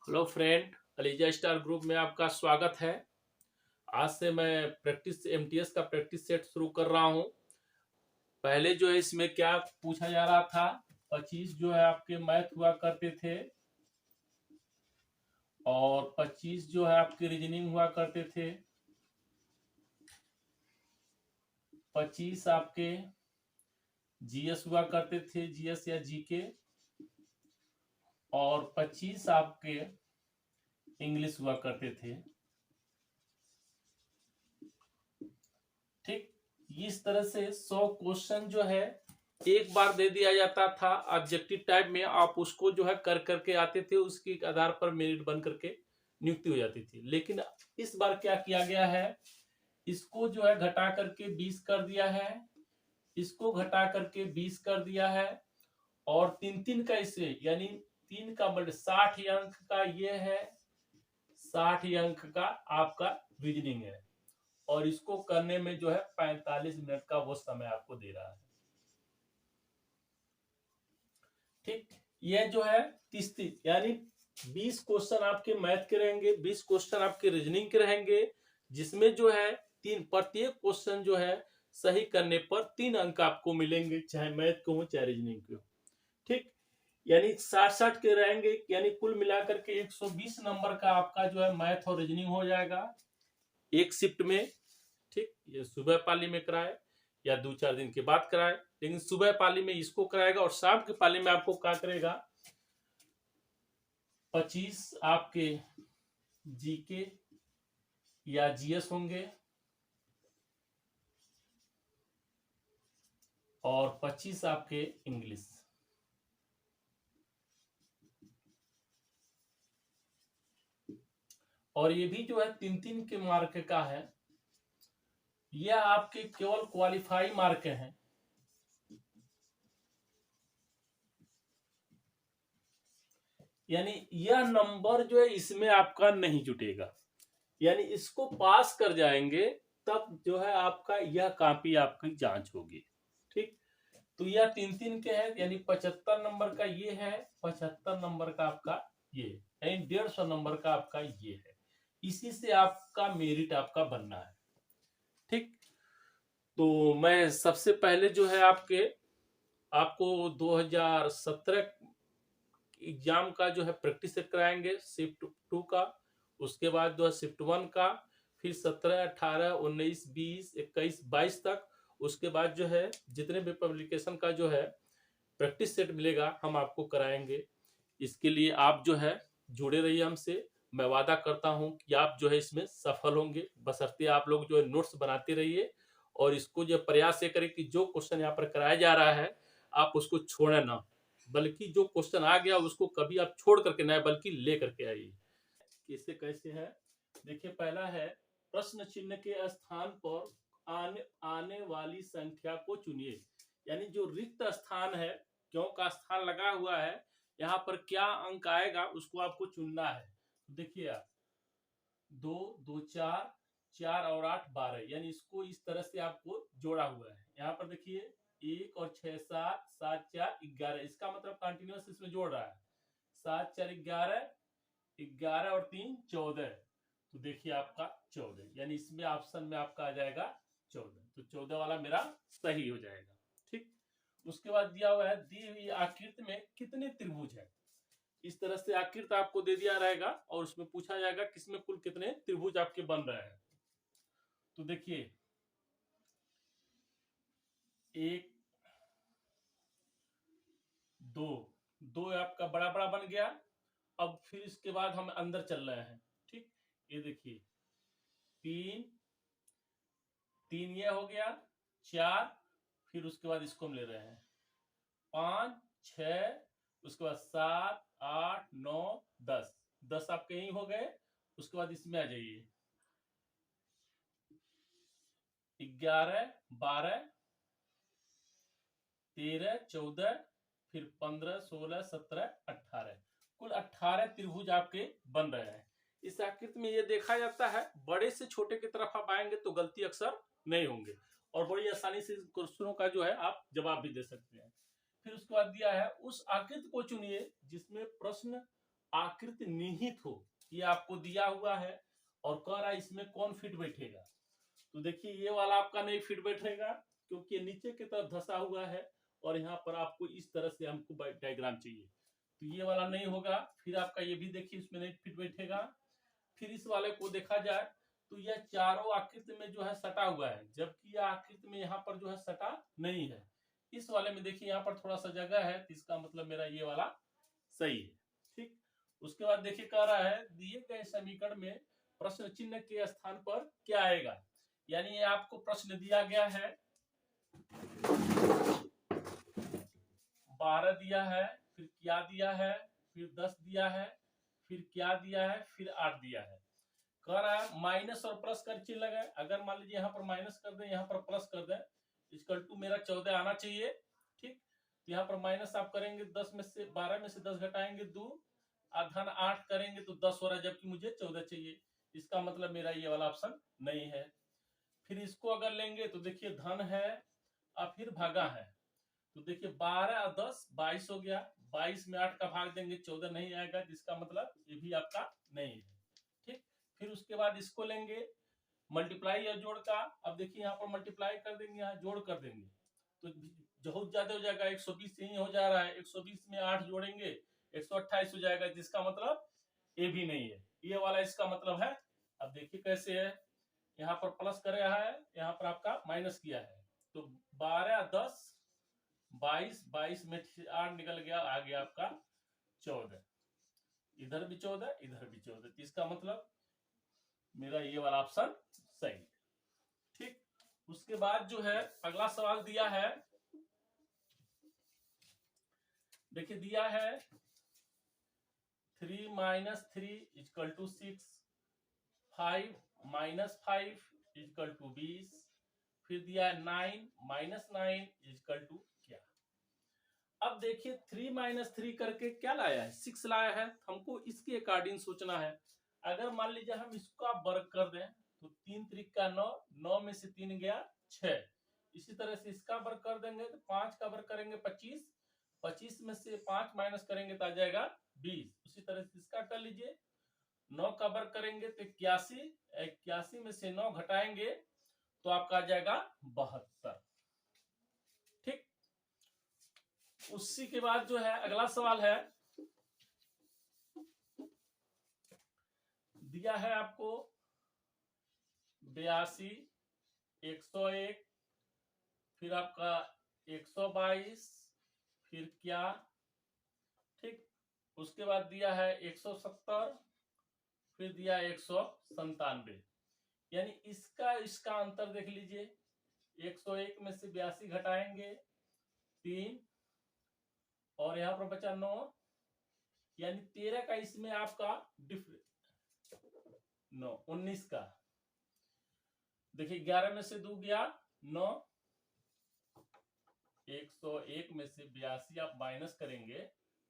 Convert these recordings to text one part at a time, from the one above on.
Hello friend, ELISA star group में आपका स्वागत है। आज से मैं प्रैक्टिस एमटीएस का प्रैक्टिस सेट शुरू कर रहा हूं। पहले जो है इसमें क्या पूछा जा रहा था, 25 जो है आपके मैथ हुआ करते थे और 25 जो है आपके रीजनिंग हुआ करते थे। 25 आपके जीएस हुआ करते थे, जीएस या जीके, और 25 आपके इंग्लिश हुआ करते थे। ठीक, इस तरह से 100 क्वेश्चन जो है एक बार दे दिया जाता था ऑब्जेक्टिव टाइप में। आप उसको जो है कर करके आते थे, उसके आधार पर मेरिट बन करके नियुक्ति हो जाती थी। लेकिन इस बार क्या किया गया है, इसको जो है घटा करके 20 कर दिया है, इसको घटा करके 20 कर दिया है, और तीन तीन का इसे यानी तीन का बट 60 अंक का ये है, 60 अंक का आपका रीजनिंग है, और इसको करने में जो है 45 मिनट का वो समय आपको दे रहा है। ठीक, ये जो है 30 यानी 20 क्वेश्चन आपके मैथ के रहेंगे, 20 क्वेश्चन आपके रीजनिंग के रहेंगे, जिसमें जो है प्रत्येक क्वेश्चन जो है सही करने पर 3 अंक आपको मिलेंगे, चाहे मैथ को हो चाहे रीजनिंग को। ठीक, यानी 60-60 के रहेंगे, यानी कुल मिलाकर के 120 नंबर का आपका जो है मैथ और रीजनिंग हो जाएगा एक शिफ्ट में। ठीक, ये सुबह पाली में कराए या 2-4 दिन के बाद कराए, लेकिन सुबह पाली में इसको कराएगा और शाम के पाली में आपको क्या करेगा, 25 आपके जीके या जीएस होंगे और 25 आपके इंग्लिश। और ये भी जो है 3-3 के मार्क का है, यह आपके केवल क्वालिफाई मार्क हैं। यानी यह नंबर जो है इसमें आपका नहीं जुटेगा, यानी इसको पास कर जाएंगे तब जो है आपका यह कॉपी आपकी जांच होगी। ठीक, तो यह 3-3 के हैं, यानी 75 नंबर का ये है, 75 नंबर का आपका ये, यानी 150 नंबर का आपका ये है। इसी से आपका मेरिट आपका बनना है। ठीक, तो मैं सबसे पहले जो है आपको 2017 एग्जाम का जो है प्रैक्टिस सेट कराएंगे, शिफ्ट 2 का, उसके बाद जो है शिफ्ट 1 का, फिर 17, 18, 19, 20, 21, 22 तक। उसके बाद जो है जितने भी पब्लिकेशन का जो है प्रैक्टिस सेट मिलेगा हम आपको कराएंगे। इसके लिए आप जो है जुड़े रहिए हमसे। मैं वादा करता हूं कि आप जो है इसमें सफल होंगे, बशर्ते आप लोग जो है नोट्स बनाते रहिए और इसको जो प्रयास ये करें कि जो क्वेश्चन यहाँ पर कराया जा रहा है आप उसको छोड़े ना, बल्कि जो क्वेश्चन आ गया उसको कभी आप छोड़ करके ना बल्कि ले करके आइए। कैसे कैसे है, देखिए पहला है, प्रश्न चिन्ह के स्थान पर आने वाली संख्या को चुनिए। यानी जो रिक्त स्थान है, क्यों का स्थान लगा हुआ है, यहाँ पर क्या अंक आएगा उसको आपको चुनना है। देखिए आप 2, 2, 4, 4 और 8, 12, यानी इसको इस तरह से आपको जोड़ा हुआ है। यहाँ पर देखिए 1 और 6, 7, 7, 4, 11, इसका मतलब कंटिन्यूस इसमें जोड़ रहा है। 7, 4, 11, 11 और 3, 14। तो देखिए आपका 14, यानी इसमें ऑप्शन में आपका आ जाएगा 14, तो 14 वाला मेरा सही हो जाएगा। ठीक, उसके बाद दिया हुआ है, दी हुई आकृति में कितने त्रिभुज है। इस तरह से आकृति आपको दे दिया रहेगा और उसमें पूछा जाएगा किसमें कुल कितने त्रिभुज आपके बन रहे हैं। तो देखिए 1, 2, 2 आपका बड़ा बड़ा बन गया। अब फिर इसके बाद हम अंदर चल रहे हैं। ठीक, ये देखिए 3, 3 ये हो गया, 4, फिर उसके बाद इसको हम ले रहे हैं 5, 6, उसके बाद 7, 8, 9, 10, 10 आपके यही हो गए। उसके बाद इसमें आ जाइए 11, 12, 13, 14, फिर 15, 16, 17, 18, कुल 18 त्रिभुज आपके बन रहे हैं। इस आकृति में ये देखा जाता है, बड़े से छोटे की तरफ आप आएंगे तो गलती अक्सर नहीं होंगे और बड़ी आसानी से क्वेश्चनों का जो है आप जवाब भी दे सकते हैं। फिर उसके बाद दिया है, उस आकृति को चुनिए जिसमें प्रश्न आकृति निहित हो, ये आपको दिया हुआ है और कह रहा है इसमें कौन फिट बैठेगा। तो देखिए ये वाला आपका नहीं फिट बैठेगा क्योंकि नीचे की तरफ धंसा हुआ है और यहाँ पर आपको इस तरह से हमको डायग्राम चाहिए, तो ये वाला नहीं होगा। फिर आपका ये भी देखिए इसमें नहीं फिट बैठेगा। फिर इस वाले को देखा जाए तो यह चारों आकृति में जो है सटा हुआ है, जबकि यह आकृति में यहाँ पर जो है सटा नहीं है। इस वाले में देखिए यहाँ पर थोड़ा सा जगह है, तो इसका मतलब मेरा ये वाला सही है। ठीक, उसके बाद देखिए कह रहा है दिए गए समीकरण में प्रश्न चिन्ह के स्थान पर क्या आएगा। यानी ये आपको प्रश्न दिया गया है, 12 दिया है, फिर क्या दिया है, फिर 10 दिया है, फिर क्या दिया है, फिर 8 दिया है। कह रहा है माइनस और प्लस कर चिन्ह लगाए। अगर मान लीजिए यहाँ पर माइनस कर दें, यहाँ पर प्लस कर दें, इक्वल टू मेरा 14 आना चाहिए। ठीक, तो यहाँ पर माइनस आप करेंगे 10 में से 12 में से 10 घटाएंगे 2, धन 8 करेंगे तो 10 हो रहा है, जबकि मुझे 14 चाहिए। इसका मतलब मेरा ये वाला ऑप्शन नहीं है। फिर इसको अगर लेंगे तो देखिए धन है और फिर भागा है, तो देखिए 12 और 10 22 हो गया। 22 में 8 का भाग देंगे 14 नहीं आएगा, जिसका मतलब ये भी आपका नहीं है। ठीक, फिर उसके बाद इसको लेंगे मल्टीप्लाई या जोड़ का। अब देखिए यहाँ पर मल्टीप्लाई कर देंगे, यहाँ जोड़ कर देंगे तो बहुत ज्यादा हो जाएगा, 120 यही हो जा रहा है। 120 में 8 जोड़ेंगे 128 हो जाएगा, जिसका मतलब ये भी नहीं है, ये वाला इसका मतलब है। अब देखिए कैसे है, यहाँ पर प्लस कर रहा है, यहाँ पर आपका माइनस किया है, तो 12 10 22, 22 में 8 निकल गया, आ गया आपका 14। इधर भी 14, इधर भी 14, इसका मतलब मेरा ये वाला ऑप्शन सही। ठीक, उसके बाद जो है अगला सवाल दिया है, देखिए दिया है 3 - 3 = 6, 5 - 5 = 20, फिर दिया है 9 - 9 = क्या। अब देखिए 3 - 3 करके क्या लाया है, 6 लाया है, हमको इसके अकॉर्डिंग सोचना है। अगर मान लीजिए हम इसको आप वर्ग कर दें तो 3 × 3 = 9, 9 में से 3 गया 6। इसी तरह से इसका वर्ग कर देंगे तो 5 का वर्ग करेंगे 25, 25 में से 5 माइनस करेंगे तो आ जाएगा 20। उसी तरह से इसका कर लीजिए, 9 का वर्ग करेंगे तो 81, 81 में से 9 घटाएंगे तो आपका आ जाएगा 72। ठीक, उसी के बाद जो है अगला सवाल है, दिया है आपको 82, 101, फिर आपका 122, फिर क्या। ठीक, उसके बाद दिया है 170, फिर दिया 197। यानी इसका अंतर देख लीजिए, 101 में से 82 घटाएंगे 3 और यहाँ पर बचा 9, यानी 13 का इसमें आपका डिफरेंस 9, 19 का। देखिए 11 में से 2 गया 9, 101 में से 82 आप माइनस करेंगे,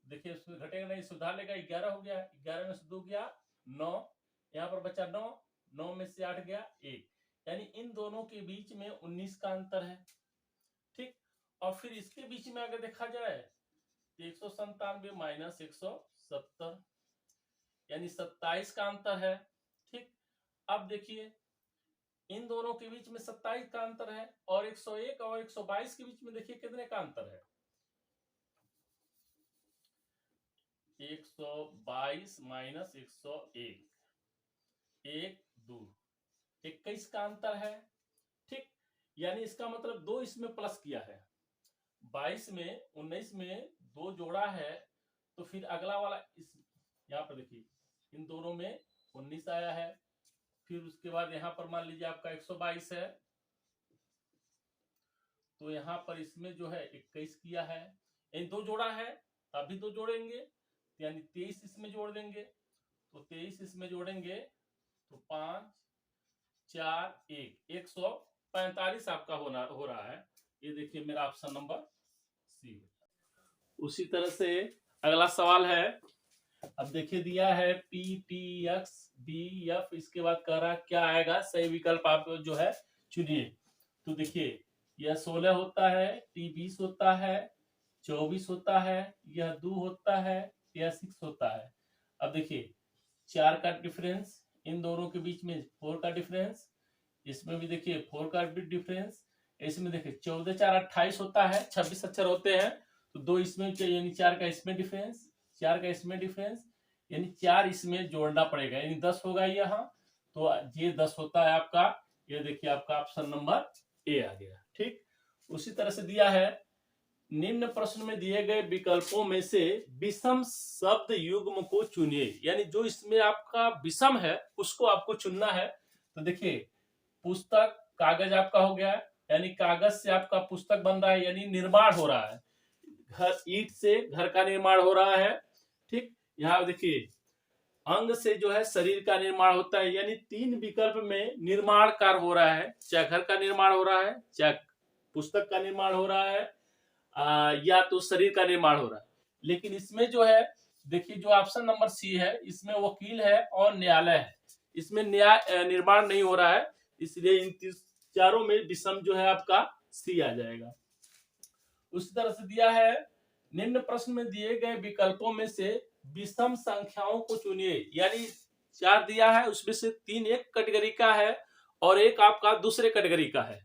देखिए उसमें घटेगा नहीं, सुधार लेगा, 11 हो गया। 11 में से 2 गया 9, यहाँ पर बचा 9, 9 में से 8 गया 1, यानी इन दोनों के बीच में 19 का अंतर है। ठीक, और फिर इसके बीच में अगर देखा जाए 197 - 170, यानी 27 का अंतर है। ठीक, अब देखिए इन दोनों के बीच में 27 का अंतर है और 101 और 122 के बीच में देखिए कितने का अंतर है, 122 - 101, 1 2 21 का अंतर है। ठीक, यानी इसका मतलब 2 इसमें प्लस किया है, 22 में 19 में 2 जोड़ा है, तो फिर अगला वाला इस यहाँ पर देखिए इन दोनों में 19 आया है। फिर उसके बाद यहाँ पर मान लीजिए आपका 122 है, तो यहाँ पर इसमें जो है 21 किया है, इन 2 जोड़ा है, अभी 2 जोड़ेंगे यानी 23 इसमें जोड़ देंगे, तो 23 इसमें जोड़ेंगे तो 5 4 1 145 आपका हो रहा है। ये देखिए मेरा ऑप्शन नंबर सी। उसी तरह से अगला सवाल है, अब देखिए दिया है P T X B F, इसके बाद कह रहा है क्या आएगा, सही विकल्प आप जो है चुनिए। तो देखिए यह 16 होता है, T 20 होता है, 24 होता है, यह 2 होता है, यह 6 होता है। अब देखिए 4 का डिफरेंस, इन दोनों के बीच में 4 का डिफरेंस, इसमें भी देखिए 4 का भी डिफरेंस, इसमें देखिए 14 4 28 होता है, 26 अक्षर होते हैं, तो 2 इसमें यानी 4 का इसमें डिफरेंस, 4 का इसमें डिफरेंस, यानी 4 इसमें जोड़ना पड़ेगा, यानी 10 होगा यहाँ। तो ये 10 होता है आपका, ये देखिए आपका ऑप्शन नंबर ए आ गया। ठीक, उसी तरह से दिया है निम्न प्रश्न में दिए गए विकल्पों में से विषम शब्द युग्म को चुनिए, यानी जो इसमें आपका विषम है उसको आपको चुनना है। तो देखिए पुस्तक, कागज आपका हो गया, यानी कागज से आपका पुस्तक बन रहा है, यानी निर्माण हो रहा है। घर, ईंट से घर का निर्माण हो रहा है। ठीक, यहाँ देखिए अंग से जो है शरीर का निर्माण होता है, यानी 3 विकल्प में निर्माण कार्य हो रहा है, चाहे घर का निर्माण हो रहा है, चाहे पुस्तक का निर्माण हो रहा है, या तो शरीर का निर्माण हो रहा है। लेकिन इसमें जो है देखिए जो ऑप्शन नंबर सी है, इसमें वकील है और न्यायालय है, इसमें न्याय निर्माण नहीं हो रहा है, इसलिए इन चारों में विषम जो है आपका सी आ जाएगा। उसी तरह से दिया है निम्न प्रश्न में दिए गए विकल्पों में से विषम संख्याओं को चुनिए, यानी 4 दिया है, उसमें से 3 एक कैटेगरी का है और एक आपका दूसरे कैटेगरी का है।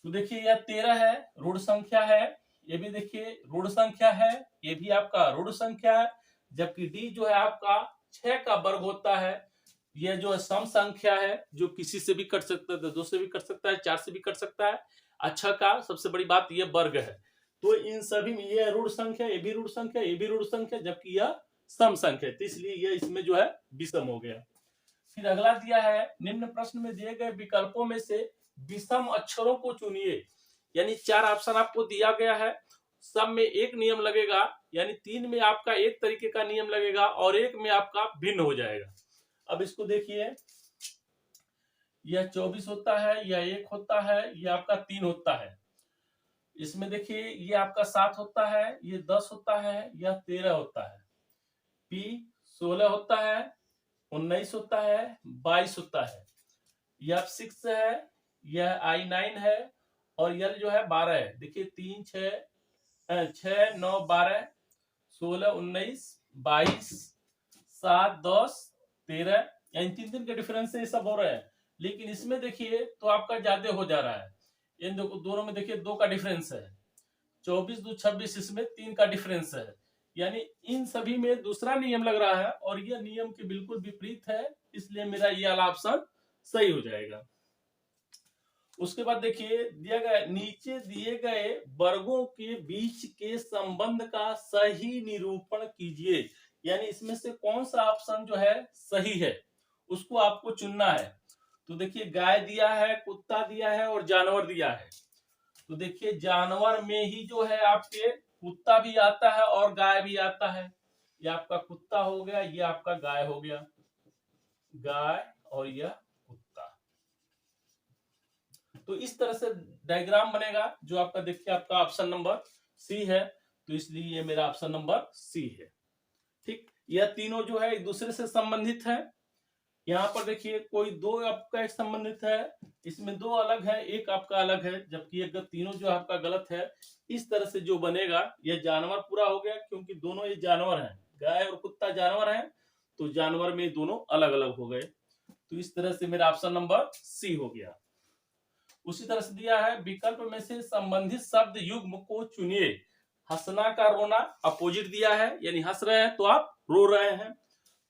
तो देखिए यह 13 है, ऋण संख्या है, ये भी देखिए ऋण संख्या है, ये भी आपका ऋण संख्या है, जबकि डी जो है आपका 6 का वर्ग होता है, यह जो है सम संख्या है, जो किसी से भी कट सकता है, 2 से भी कट सकता है, 4 से भी कट सकता है। अच्छा का सबसे बड़ी बात यह वर्ग है, तो इन सभी में यह ऋण संख्या, ये भी ऋण संख्या, ये भी ऋण संख्या, जबकि यह सम संख्या, तो इसलिए यह इसमें जो है विषम हो गया। फिर अगला दिया है निम्न प्रश्न में दिए गए विकल्पों में से विषम अक्षरों को चुनिए, यानी 4 ऑप्शन आपको दिया गया है, सब में एक नियम लगेगा, यानी 3 में आपका एक तरीके का नियम लगेगा और एक में आपका भिन्न हो जाएगा। अब इसको देखिए, यह 24 होता है, यह 1 होता है, यह आपका 3 होता है। इसमें देखिए ये आपका 7 होता है, ये 10 होता है, यह 13 होता है। पी 16 होता है, 19 होता है, 22 होता है। यह 6 है, यह I9 है, और यल जो है 12 है। देखिए 3 6 9 12 16 19 22 7 10 13, यानी 3 के डिफरेंस से ये सब हो रहे हैं। लेकिन इसमें देखिए तो आपका ज्यादा हो जा रहा है, इन दोनों में देखिए 2 का डिफरेंस है, 24 2 26, इसमें 3 का डिफरेंस है, यानी इन सभी में दूसरा नियम लग रहा है और यह नियम के बिल्कुल विपरीत है, इसलिए मेरा ये वाला ऑप्शन सही हो जाएगा। उसके बाद देखिए दिया गया नीचे दिए गए वर्गों के बीच के संबंध का सही निरूपण कीजिए, यानी इसमें से कौन सा ऑप्शन जो है सही है उसको आपको चुनना है। तो देखिए गाय दिया है, कुत्ता दिया है और जानवर दिया है। तो देखिए जानवर में ही जो है आपके कुत्ता भी आता है और गाय भी आता है, ये आपका कुत्ता हो गया, ये आपका गाय हो गया, गाय और यह कुत्ता। तो इस तरह से डायग्राम बनेगा, जो आपका देखिए आपका ऑप्शन नंबर सी है, तो इसलिए ये मेरा ऑप्शन नंबर सी है। ठीक, यह तीनों जो है एक दूसरे से संबंधित है। यहाँ पर देखिए कोई 2 आपका एक संबंधित है, इसमें 2 अलग है, एक आपका अलग है, जबकि अगर तीनों जो आपका गलत है। इस तरह से जो बनेगा यह जानवर पूरा हो गया, क्योंकि दोनों ये जानवर हैं, गाय और कुत्ता जानवर हैं, तो जानवर में दोनों अलग अलग हो गए। तो इस तरह से मेरा ऑप्शन नंबर सी हो गया। उसी तरह से दिया है विकल्प में से संबंधित शब्द युग्म को चुनिए। हंसना का रोना अपोजिट दिया है, यानी हंस रहे हैं तो आप रो रहे हैं,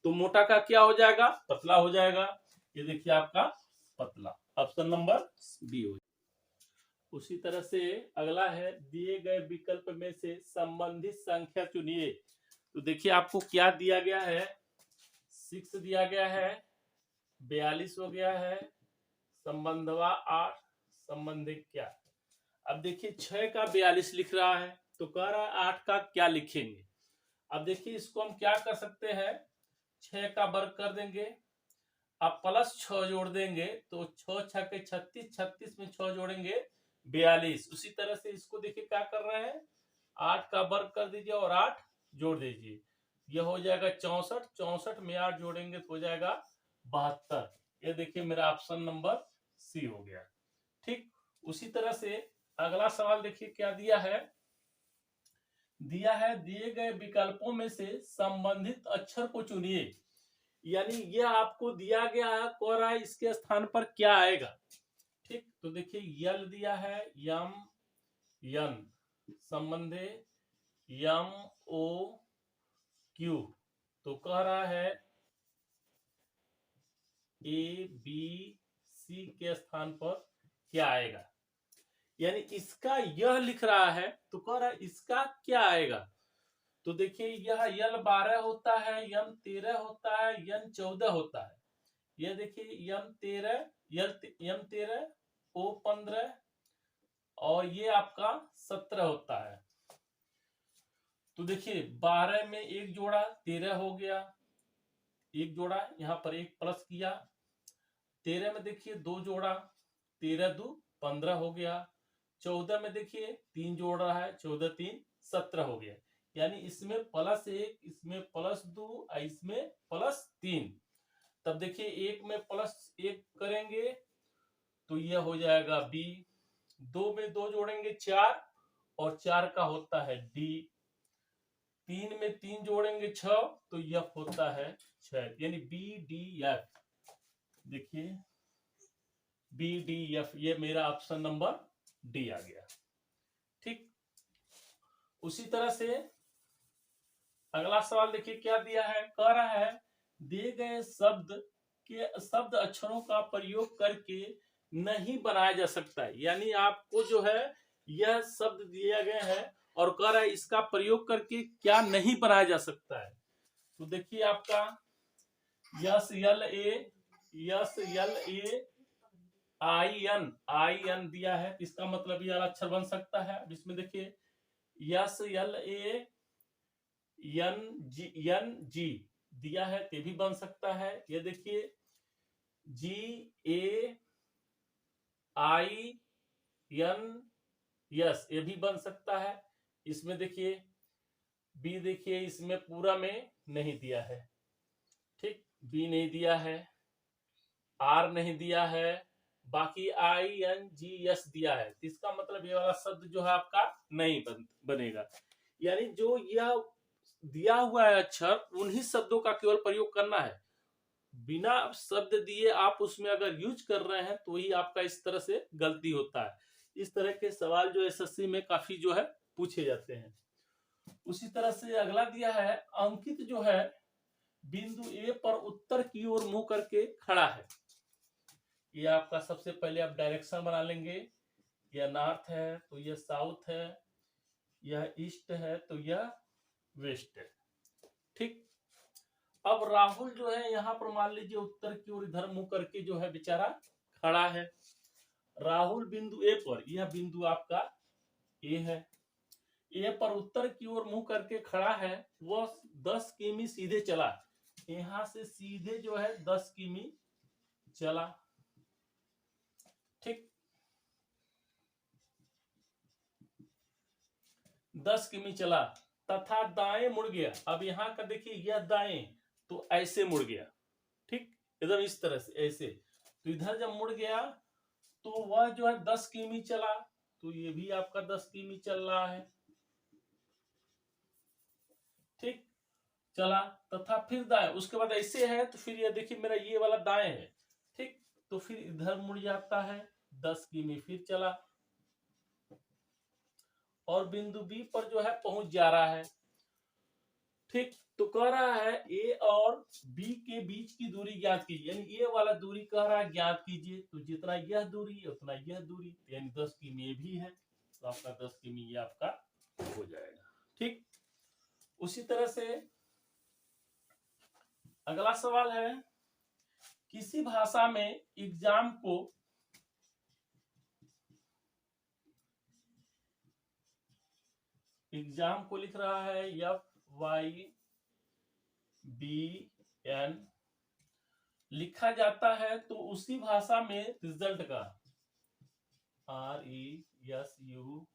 तो मोटा का क्या हो जाएगा, पतला हो जाएगा, ये देखिए आपका पतला, ऑप्शन नंबर बी हो। उसी तरह से अगला है दिए गए विकल्प में से संबंधित संख्या चुनिए। तो देखिए आपको क्या दिया गया है, 6 दिया गया है, 42 हो गया है, संबंधवा 8, संबंधित क्या। अब देखिए 6 का 42 लिख रहा है, तो कह रहा है 8 का क्या लिखेंगे। अब देखिए इसको हम क्या कर सकते हैं, 6 का वर्ग कर देंगे, अब प्लस 6 जोड़ देंगे, तो 6 6 के 36, 36 में 6 जोड़ेंगे 42। उसी तरह से इसको देखिए क्या कर रहे हैं, 8 का वर्ग कर दीजिए और 8 जोड़ दीजिए, यह हो जाएगा 64, 64 में 8 जोड़ेंगे तो हो जाएगा 72। ये देखिए मेरा ऑप्शन नंबर सी हो गया। ठीक, उसी तरह से अगला सवाल देखिए क्या दिया है, दिया है दिए गए विकल्पों में से संबंधित अक्षर को चुनिए। यानी यह आपको दिया गया है, कह रहा है इसके स्थान पर क्या आएगा। ठीक, तो देखिए यल दिया है, यम यन, संबंधे यम ओ क्यू, तो कह रहा है ए बी सी के स्थान पर क्या आएगा। यानी इसका यह लिख रहा है तो कह रहा है इसका क्या आएगा। तो देखिए यह यल 12 होता है, यम 13 होता है, यन 14 होता है। यह देखिए यम 13 ओ 15 और ये आपका 17 होता है। तो देखिए 12 में एक जोड़ा 13 हो गया, एक जोड़ा यहाँ पर एक प्लस किया। 13 में देखिए दो जोड़ा 13 दो 15 हो गया। 14 में देखिए 3 जोड़ रहा है, 14 3 17 हो गया। यानी इसमें +1, इसमें +2, इसमें +3। तब देखिए एक में +1 करेंगे तो यह हो जाएगा बी। 2 में 2 जोड़ेंगे 4 और 4 का होता है डी। 3 में 3 जोड़ेंगे 6 तो यह होता है 6। यानी बी डी एफ, देखिए बी डी एफ, ये मेरा ऑप्शन नंबर डी आ गया। ठीक, उसी तरह से अगला सवाल देखिए क्या दिया है। कह रहा है दिए गए शब्द अक्षरों का प्रयोग करके नहीं बनाया जा सकता है। यानी आपको जो है यह शब्द दिया गया है और कह रहा है इसका प्रयोग करके क्या नहीं बनाया जा सकता है। तो देखिए आपका S L A I N दिया है, इसका मतलब यह अक्षर बन सकता है। अब इसमें देखिए S L A N G दिया है, ते भी बन सकता है। ये देखिए जी ए आई एन यस, ये भी बन सकता है। इसमें देखिए बी, देखिए इसमें पूरा में नहीं दिया है। ठीक, बी नहीं दिया है, आर नहीं दिया है, बाकी आई एन जी एस दिया है। तो इसका मतलब ये वाला शब्द जो है आपका नहीं बनेगा। यानी जो यह दिया हुआ है अक्षर, उन्हीं शब्दों का केवल प्रयोग करना है। बिना शब्द दिए आप उसमें अगर यूज कर रहे हैं तो ही आपका इस तरह से गलती होता है। इस तरह के सवाल जो एसएससी में काफी जो है पूछे जाते हैं। उसी तरह से अगला दिया है, अंकित जो है बिंदु ए पर उत्तर की ओर मुंह करके खड़ा है। ये आपका सबसे पहले आप डायरेक्शन बना लेंगे। यह नॉर्थ है तो यह साउथ है, यह ईस्ट है तो यह वेस्ट है। ठीक, अब राहुल जो है यहाँ पर मान लीजिए उत्तर की ओर इधर मुंह करके जो है बेचारा खड़ा है। राहुल बिंदु ए पर, यह बिंदु आपका ए है, ए पर उत्तर की ओर मुंह करके खड़ा है। वह 10 किमी सीधे चला, यहां से सीधे जो है 10 किमी चला। ठीक, 10 किमी चला तथा दाएं मुड़ गया। अब यहाँ का देखिए यह दाएं तो ऐसे मुड़ गया। ठीक, एकदम इस तरह से ऐसे। तो इधर जब मुड़ गया तो वह जो है 10 किमी चला, तो ये भी आपका 10 किमी चल रहा है। ठीक, चला तथा फिर दाएं, उसके बाद ऐसे है तो फिर ये देखिए मेरा ये वाला दाएं है। ठीक, तो फिर इधर मुड़ जाता है, 10 किमी फिर चला और बिंदु बी पर जो है पहुंच जा रहा है। ठीक, तो कह रहा है ए और बी के बीच की दूरी ज्ञात कीजिए। यानी ये वाला दूरी कह रहा है ज्ञात कीजिए, तो जितना यह दूरी उतना यह दूरी, यानी 10 किमी भी है तो आपका 10 किमी ये आपका हो जाएगा। ठीक, उसी तरह से अगला सवाल है, किसी भाषा में एग्जाम को लिख रहा है FYBN लिखा जाता है तो उसी भाषा में रिजल्ट का RESULT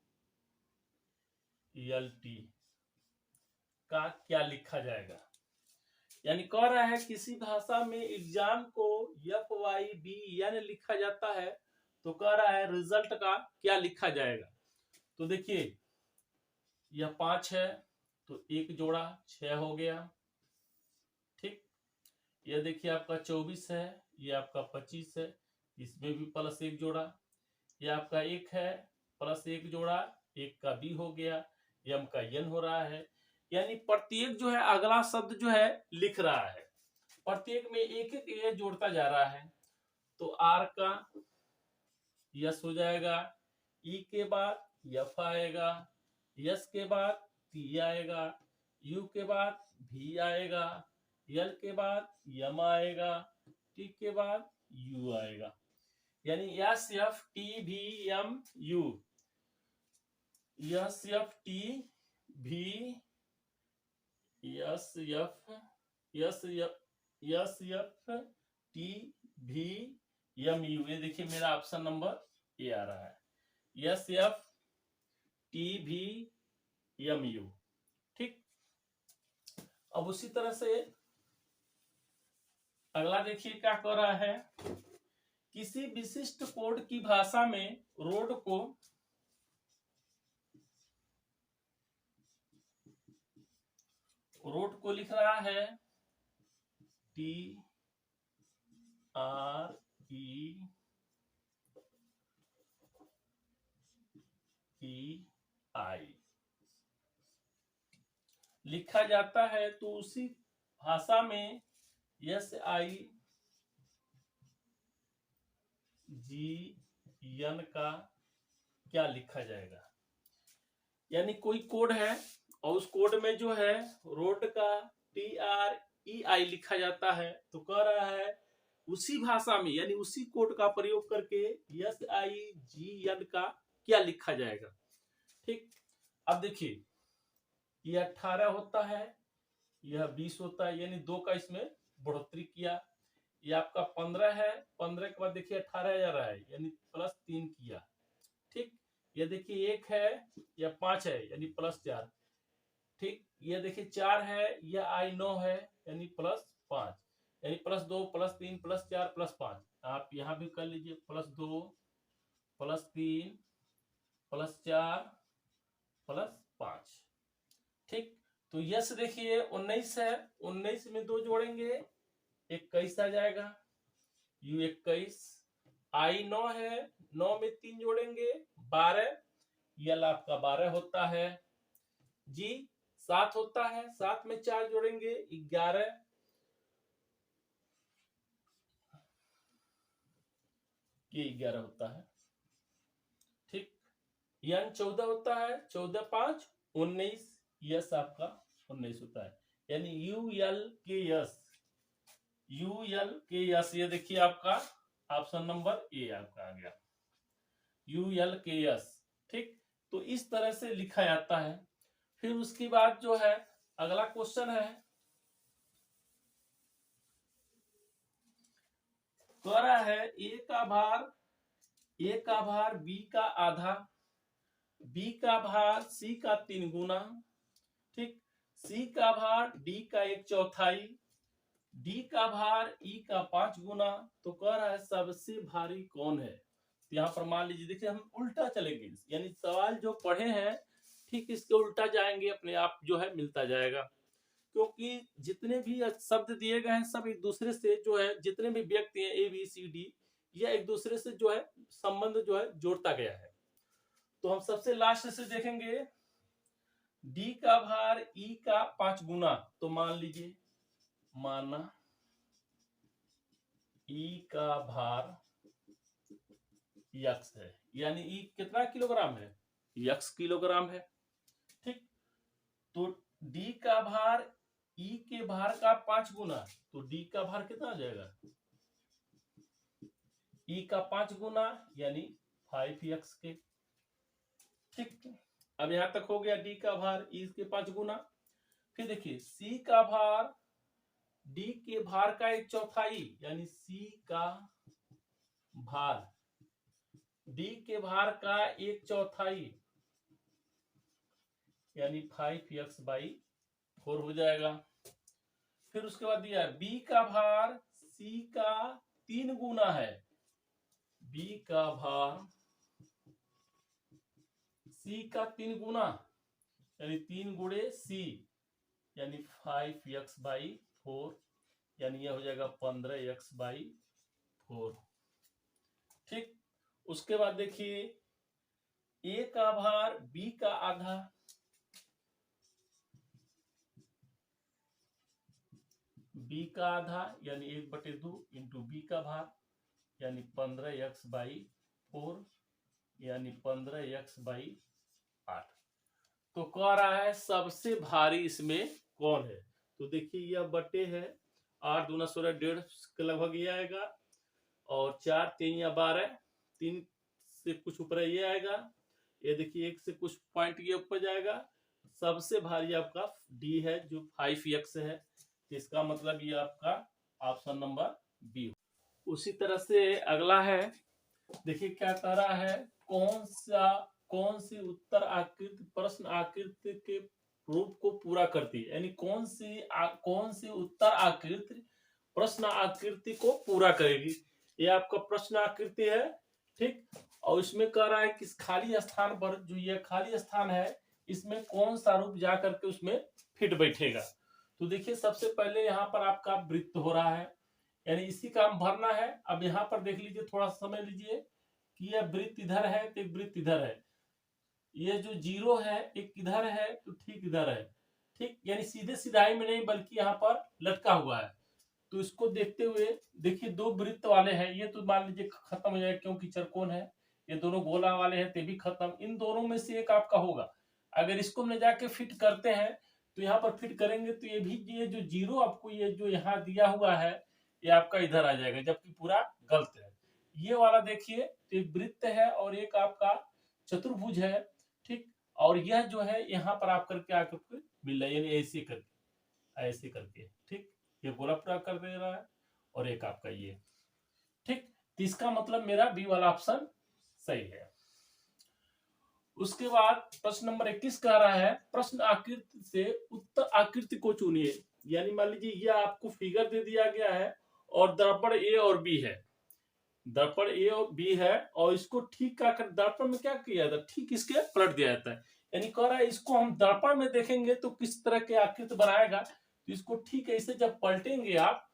का क्या लिखा जाएगा। यानी कह रहा है किसी भाषा में एग्जाम को FYBN लिखा जाता है तो कह रहा है रिजल्ट का क्या लिखा जाएगा। तो देखिए यह 5 है तो एक जोड़ा 6 हो गया। ठीक, यह देखिए आपका 24 है, ये आपका 25 है, इसमें भी प्लस एक जोड़ा। यह आपका 1 है, प्लस एक जोड़ा, 1 का बी हो गया, यम का यन हो रहा है। यानी प्रत्येक जो है अगला शब्द जो है लिख रहा है, प्रत्येक में एक एक ये जोड़ता जा रहा है। तो आर का यस हो जाएगा, ई के बाद यफ आएगा, यस के बाद टी आएगा, यू के बाद भी आएगा, यल के बाद यम आएगा, टी के बाद यू आएगा। यानी यस एफ टी भी M U, S F T भी यस एफ टी भी एम यू। ये देखिए मेरा ऑप्शन नंबर ए आ रहा है, यस एफ टी भी एम यू। ठीक, अब उसी तरह से अगला देखिए क्या कर रहा है, किसी विशिष्ट कोड की भाषा में रोड को लिख रहा है टी आर ई आई लिखा जाता है, तो उसी भाषा में एस आई जी एन का क्या लिखा जाएगा। यानी कोई कोड है और उस कोड में जो है रोड का टी आर ई आई लिखा जाता है, तो कह रहा है उसी भाषा में यानी उसी कोड का प्रयोग करके एस आई जी एन का क्या लिखा जाएगा। ठीक, अब देखिए यह 18 होता है, यह 20 होता है, यानी 2 का इसमें बढ़ोतरी किया। यह आपका 15 है, 15 के बाद देखिए 18 जा रहा है, यानी प्लस 3 किया। ठीक, ये देखिए 1 है, यह 5 है, यानी प्लस 4। ठीक, ये देखिए 4 है, यह आई 9 है, यानी प्लस 5, यानी प्लस 2 प्लस 3 प्लस 4 प्लस 5। आप यहां भी कर लीजिए, प्लस 2 प्लस 3 प्लस 4 प्लस 5। ठीक, तो यस देखिए 19 है, 19 में 2 जोड़ेंगे 21 आ जाएगा, यू 21। आई 9 है, 9 में 3 जोड़ेंगे 12, यल आपका 12 होता है। जी 7 होता है, 7 में 4 जोड़ेंगे 11, ये 11 होता है। ठीक, यन 14 होता है, 14 5 19, यस आपका 19 होता है। यानी यू एल के यस, यू एल के यस, ये देखिए आपका ऑप्शन नंबर ए आपका आ गया, यू एल के यस। ठीक, तो इस तरह से लिखा जाता है। फिर उसके बाद जो है अगला क्वेश्चन है, कह रहा है ए का भार बी का आधा, बी का भार सी का 3 गुना। ठीक, सी का भार डी का 1/4, डी का भार ई का 5 गुना। तो कह रहा है सबसे भारी कौन है। तो यहाँ पर मान लीजिए, देखिए हम उल्टा चलेंगे, यानी सवाल जो पढ़े हैं ठीक इसके उल्टा जाएंगे, अपने आप जो है मिलता जाएगा। क्योंकि जितने भी शब्द दिए गए हैं सब एक दूसरे से जो है, जितने भी व्यक्ति हैं ए बी सी डी, यह एक दूसरे से जो है संबंध जो है जोड़ता गया है। तो हम सबसे लास्ट से देखेंगे, डी का भार ई का 5 गुना। तो मान लीजिए, माना ई का भार यक्स है, यानी ई कितना किलोग्राम है, यक्स किलोग्राम है। ठीक, तो डी का भार ई के भार का 5 गुना, तो डी का भार कितना आ जाएगा, ई का 5 गुना यानी 5x के। ठीक, अब यहां तक हो गया डी का भार ई के 5 गुना। फिर देखिए सी का भार डी के भार का 1/4, यानी सी का भार डी के भार का 1/4, यानी 5x/4 हो जाएगा। फिर उसके बाद दिया बी का भार सी का 3 गुना है, बी का भार सी का 3 गुना, यानी 3 गुणे सी यानी 5x/4 यानी यह हो जाएगा 15x/4। ठीक, उसके बाद देखिए ए का भार बी का आधा, बी का आधा यानी 1/2 इंटू बी का भार यानी 15x/4 यानी 15x/8। तो कह रहा है सबसे भारी इसमें कौन है। तो देखिए यह बटे है 8 दूना 16 1.5 के लगभग ये आएगा, और 4 3 या 12, 3 से कुछ ऊपर ये आएगा, ये देखिए 1 से कुछ पॉइंट ये ऊपर जाएगा। सबसे भारी आपका डी है जो 5x है, इसका मतलब ये आपका ऑप्शन नंबर बी। उसी तरह से अगला है, देखिए क्या कह रहा है, कौन सी उत्तर आकृति प्रश्न आकृति के रूप को पूरा करती है, यानी कौन सी उत्तर आकृति प्रश्न आकृति को पूरा करेगी। ये आपका प्रश्न आकृति है, ठीक। और इसमें कह रहा है कि इस खाली स्थान पर, जो ये खाली स्थान है, इसमें कौन सा रूप जाकर के उसमें फिट बैठेगा। तो देखिए सबसे पहले यहाँ पर आपका वृत्त हो रहा है, यानी इसी का हम भरना है। अब यहाँ पर देख लीजिए, थोड़ा समय लीजिए कि यह वृत्त इधर है तो एक वृत्त इधर है, ये जो 0 है एक इधर है तो ठीक इधर है, ठीक, यानी सीधे सिधाई में नहीं बल्कि यहाँ पर लटका हुआ है। तो इसको देखते हुए देखिए 2 वृत्त वाले हैं, ये तो मान लीजिए खत्म हो जाएगा क्योंकि चरकोन है। ये दोनों गोला वाले हैं, ते भी खत्म। इन दोनों में से एक आपका होगा। अगर इसको हम ले जाके फिट करते हैं तो यहाँ पर फिट करेंगे तो ये भी, ये जो 0 आपको ये जो यहाँ दिया हुआ है ये आपका इधर आ जाएगा, जबकि पूरा गलत है। ये वाला देखिए तो एक वृत्त है और एक आपका चतुर्भुज है, ठीक। और यह जो है यहाँ पर आप करके आकर मिल रहा है, यानी ऐसे करके, ठीक। ये गोला पूरा कर दे रहा है और एक आपका ये, ठीक। तो इसका मतलब मेरा बी वाला ऑप्शन सही है। उसके बाद प्रश्न नंबर 21 कह रहा है प्रश्न आकृति से उत्तर आकृति को चुनिए। यानी मान लीजिए यह आपको फिगर दे दिया गया है और दर्पण ए और बी है, दर्पण ए और बी है, और इसको ठीक क्या कर, दर्पण में क्या किया जाता है, ठीक इसके पलट दिया जाता है। यानी कह रहा है इसको हम दर्पण में देखेंगे तो किस तरह के आकृति बनाएगा। तो इसको ठीक ऐसे जब पलटेंगे आप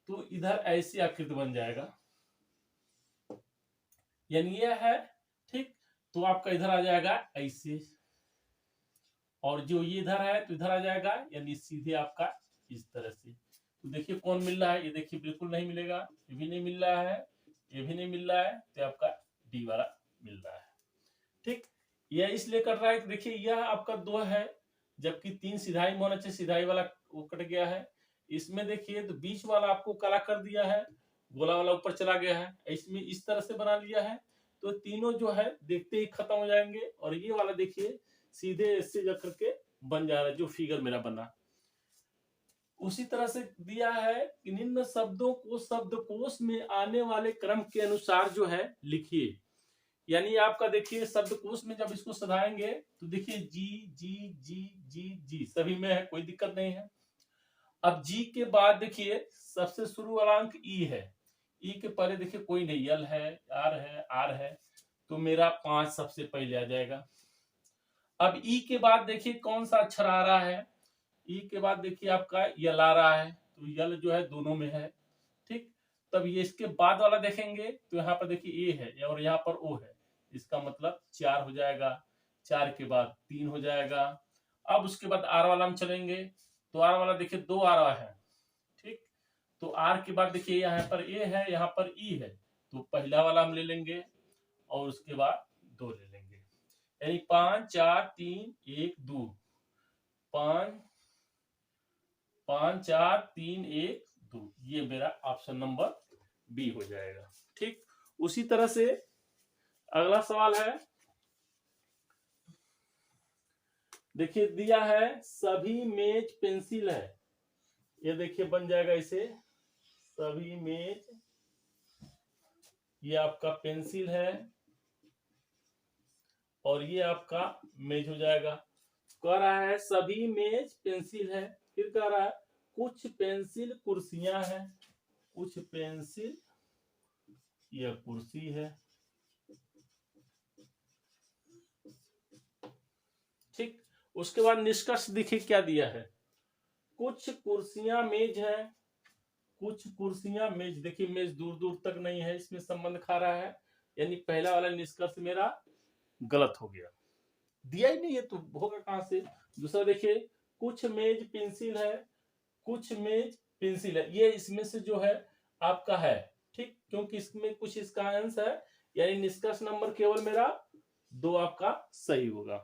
तो इधर ऐसी आकृति बन जाएगा, यानी यह है, ठीक। तो आपका इधर आ जाएगा ऐसे, और जो ये इधर है तो इधर आ जाएगा, यानी सीधे आपका इस तरह से। तो देखिए कौन मिल रहा है, ये देखिए बिल्कुल नहीं मिलेगा, ये भी नहीं मिल रहा है, ये भी नहीं मिल रहा है, तो आपका डी वाला मिल रहा है, ठीक। यह इसलिए कर रहा है कि देखिए यह आपका 2 है, जबकि 3 सिधाई में होना चाहिए, सिधाई वाला वो कट गया है। इसमें देखिए तो बीच वाला आपको काला कर दिया है, गोला वाला ऊपर चला गया है, इसमें इस तरह से बना लिया है। तो तीनों जो है देखते ही खत्म हो जाएंगे, और ये वाला देखिए सीधे इससे जा करके बन जा रहा है जो फिगर मेरा बना। उसी तरह से दिया है कि निम्न शब्दों को शब्दकोश में आने वाले क्रम के अनुसार जो है लिखिए। यानी आपका देखिए शब्दकोश में जब इसको सधाएंगे तो देखिए जी जी जी जी जी सभी में है, कोई दिक्कत नहीं है। अब जी के बाद देखिए सबसे शुरू वाला अंक ई है, ई के पहले देखिए कोई नहीं, यल है, आर है, तो मेरा 5 सबसे पहले आ जाएगा। अब ई के बाद देखिए कौन सा अक्षर आ रहा है, ई के बाद देखिए आपका यल आ रहा है, तो यल जो है दोनों में है, ठीक। तब ये इसके बाद वाला देखेंगे तो यहाँ पर देखिए ए है और यहाँ पर ओ है, इसका मतलब 4 हो जाएगा, 4 के बाद 3 हो जाएगा। अब उसके बाद आर वाला हम चलेंगे तो आर वाला देखिए 2 आ रहा है, ठीक। तो आर के बाद देखिए यहाँ पर ए है, यहाँ पर ई है, तो पहला वाला हम ले लेंगे और उसके बाद 2 ले लेंगे, यानी 5 4 3 1 2, 5 5 4 3 1 2, ये मेरा ऑप्शन नंबर बी हो जाएगा, ठीक। उसी तरह से अगला सवाल है, देखिए दिया है सभी मेज पेंसिल है, ये देखिए बन जाएगा इसे, सभी मेज, ये आपका पेंसिल है और ये आपका मेज हो जाएगा। कह रहा है सभी मेज पेंसिल है, फिर कह रहा है कुछ पेंसिल कुर्सियां हैं, कुछ पेंसिल यह कुर्सी है, ठीक। उसके बाद निष्कर्ष देखिए क्या दिया है, कुछ कुर्सियां मेज है, कुछ कुर्सियां मेज, देखिए मेज दूर दूर तक नहीं है, इसमें संबंध खा रहा है, यानी पहला वाला निष्कर्ष मेरा गलत हो गया, दिया ही नहीं है तो होगा कहां से। दूसरा देखिए, कुछ मेज पेंसिल है, कुछ मेज पेंसिल है, ये इसमें से जो है आपका है, ठीक, क्योंकि इसमें कुछ इसका अंश है, यानी निष्कर्ष नंबर केवल मेरा 2 आपका सही होगा।